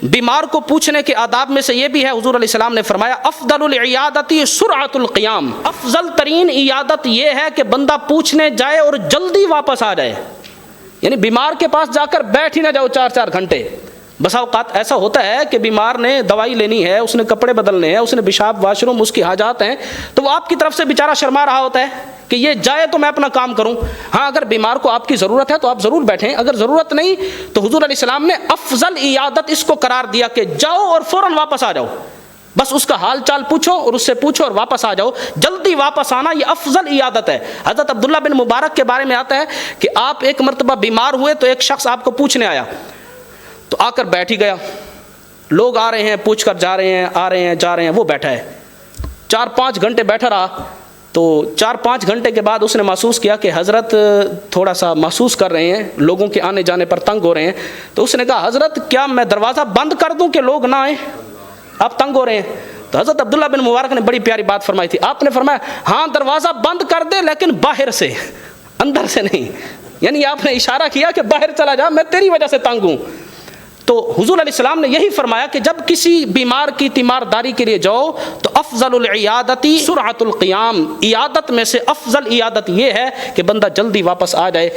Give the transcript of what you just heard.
बीमार को पूछने के आदाब में से ये भी है, हुजूर अलैहिस्सलाम ने फरमाया अफदलुल इयादती सुरअतुल क़ियाम, अफजल तरीन इयादत ये है कि बंदा पूछने जाए और जल्दी वापस आ जाए। यानी बीमार के पास जाकर बैठ ही ना जाओ 4-4 घंटे। बसा औकात ऐसा होता है कि बीमार ने दवाई लेनी है, उसने कपड़े बदलने हैं, उसने पेशाब वाशरूम उसकी हाजात हैं, तो वो आपकी तरफ से बेचारा शर्मा रहा होता है कि ये जाए तो मैं अपना काम करूं। हाँ, अगर बीमार को आपकी ज़रूरत है तो आप ज़रूर बैठें, अगर ज़रूरत नहीं तो हुजूर अलैहिस्सलाम ने अफजल इयादत इसको करार दिया कि जाओ और फ़ौरन वापस आ जाओ, बस उसका हाल चाल पूछो और उससे पूछो और वापस आ जाओ। जल्दी वापस आना ये अफजल इयादत है। हज़रत अब्दुल्ला बिन मुबारक के बारे में आता है कि आप एक मरतबा बीमार हुए तो एक शख्स आपको पूछने आया, तो आकर बैठ ही गया। लोग आ रहे हैं, पूछ कर जा रहे हैं, आ रहे हैं, जा रहे हैं, वो बैठा है। 4-5 घंटे बैठा रहा, तो 4-5 घंटे के बाद उसने महसूस किया कि हज़रत थोड़ा सा महसूस कर रहे हैं, लोगों के आने जाने पर तंग हो रहे हैं। तो उसने कहा हज़रत क्या मैं दरवाज़ा बंद कर दूं कि लोग ना आए, आप तंग हो रहे हैं। तो हज़रत अब्दुल्ला बिन मुबारक ने बड़ी प्यारी बात फरमाई थी। आपने फरमाया हाँ दरवाज़ा बंद कर दे लेकिन बाहर से, अंदर से नहीं। यानी आपने इशारा किया कि बाहर चला जा, मैं तेरी वजह से तंग हूँ। तो हुजूर अलैहिस्सलाम ने यही फरमाया कि जब किसी बीमार की तीमारदारी के लिए जाओ तो अफजलुल इयादती सुरअतुल क़ियाम, इयादत में से अफजल इयादत ये है कि बंदा जल्दी वापस आ जाए।